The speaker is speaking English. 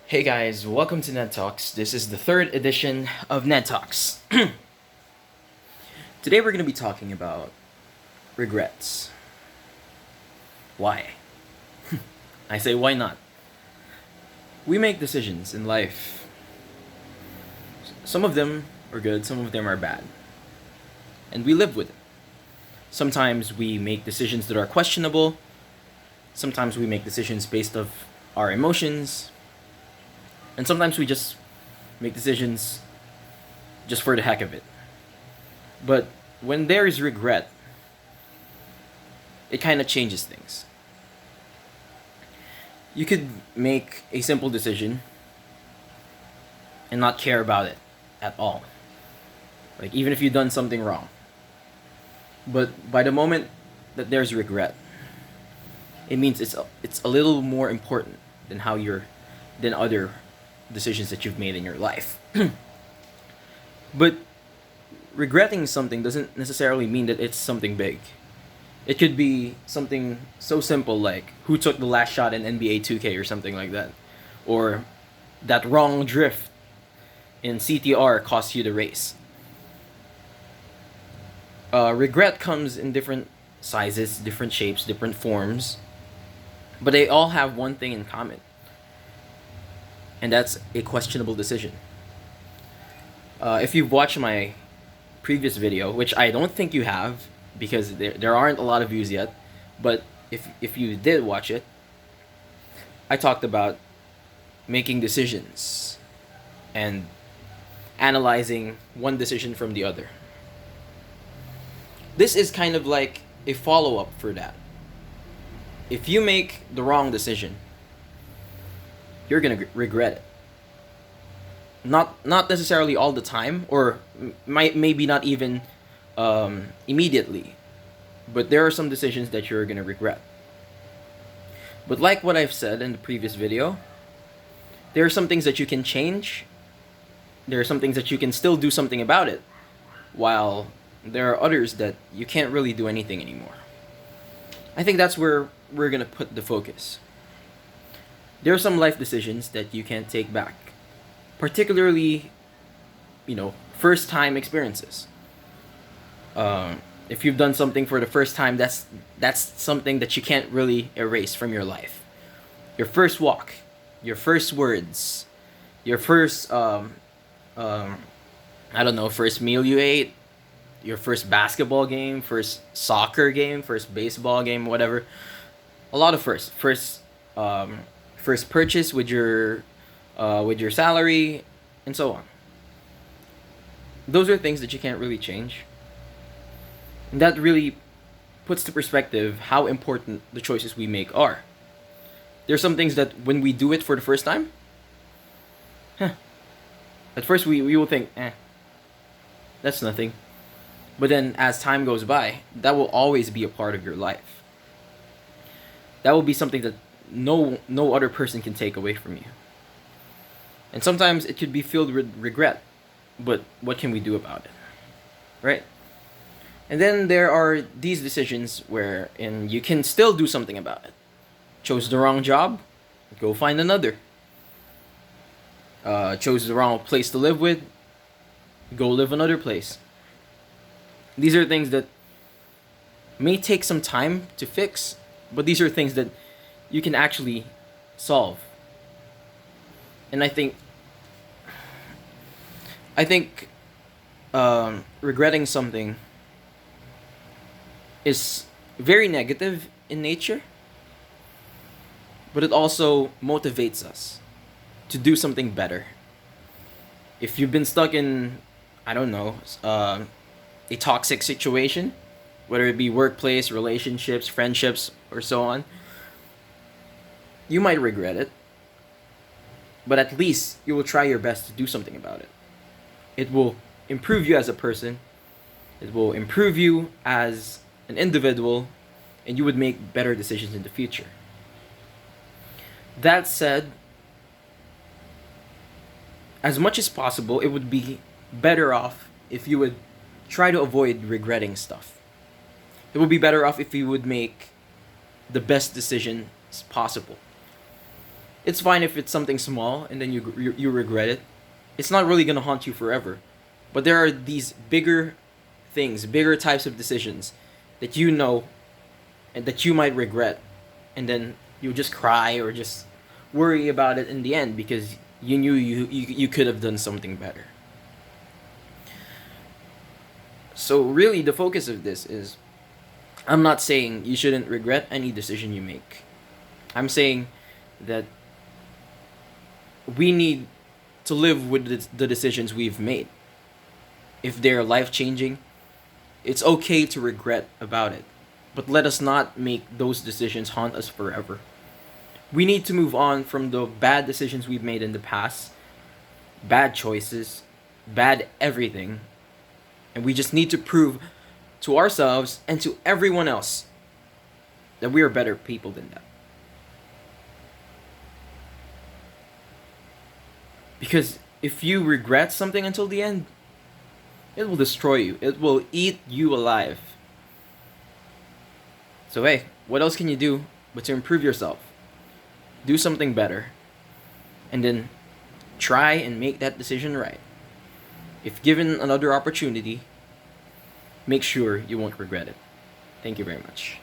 Hey guys, welcome to Ned Talks. This is the third edition of Ned Talks. Today we're going to be talking about regrets. Why? I say, why not? We make decisions in life. Some of them are good, some of them are bad. And we live with it. Sometimes we make decisions that are questionable. Sometimes we make decisions based off our emotions. And sometimes we just make decisions just for the heck of it. But when there is regret, it kind of changes things. You could make a simple decision and not care about it at all. Like, even if you've done something wrong. But by the moment that there's regret, it means it's a little more important than than other decisions that you've made in your life. But regretting something doesn't necessarily mean that it's something big. It could be something so simple like who took the last shot in NBA 2K or something like that. Or that wrong drift in CTR cost you the race. Regret comes in different sizes, different shapes, different forms. But they all have one thing in common. And that's a questionable decision. If you've watched my previous video, which I don't think you have, because there aren't a lot of views yet, but if you did watch it, I talked about making decisions and analyzing one decision from the other. This is kind of like a follow-up for that. If you make the wrong decision, you're gonna regret it. Not necessarily all the time, or maybe not even immediately, but there are some decisions that you're gonna regret. But like what I've said in the previous video, there are some things that you can change. There are some things that you can still do something about it, while there are others that you can't really do anything anymore. I think that's where we're gonna put the focus. There are some life decisions that you can't take back. Particularly, first time experiences. If you've done something for the first time, that's something that you can't really erase from your life. Your first walk, your first words, your first, first meal you ate, your first basketball game, first soccer game, first baseball game, whatever. A lot of firsts. First purchase with your salary, and so on. Those are things that you can't really change. And that really puts to perspective how important the choices we make are. There are some things that when we do it for the first time, at first we will think, that's nothing. But then as time goes by, that will always be a part of your life. That will be something that no other person can take away from you. And sometimes it could be filled with regret, but what can we do about it? Right? And then there are these decisions wherein you can still do something about it. Chose the wrong job, go find another. Chose the wrong place to live with, go live another place. These are things that may take some time to fix, but these are things that you can actually solve. And I think regretting something is very negative in nature, but it also motivates us to do something better. If you've been stuck in, a toxic situation, whether it be workplace, relationships, friendships, or so on, you might regret it, but at least you will try your best to do something about it. It will improve you as a person, it will improve you as an individual, and you would make better decisions in the future. That said, as much as possible, it would be better off if you would try to avoid regretting stuff. It would be better off if you would make the best decisions possible. It's fine if it's something small and then you regret it. It's not really gonna haunt you forever. But there are these bigger things, bigger types of decisions that you know and that you might regret, and then you'll just cry or just worry about it in the end because you knew you could have done something better. So really the focus of this is, I'm not saying you shouldn't regret any decision you make. I'm saying that we need to live with the decisions we've made. If they're life changing, it's okay to regret about it. But let us not make those decisions haunt us forever. We need to move on from the bad decisions we've made in the past, bad choices, bad everything. And we just need to prove to ourselves and to everyone else that we are better people than that. Because if you regret something until the end, it will destroy you. It will eat you alive. So hey, what else can you do but to improve yourself? Do something better. And then try and make that decision right. If given another opportunity, make sure you won't regret it. Thank you very much.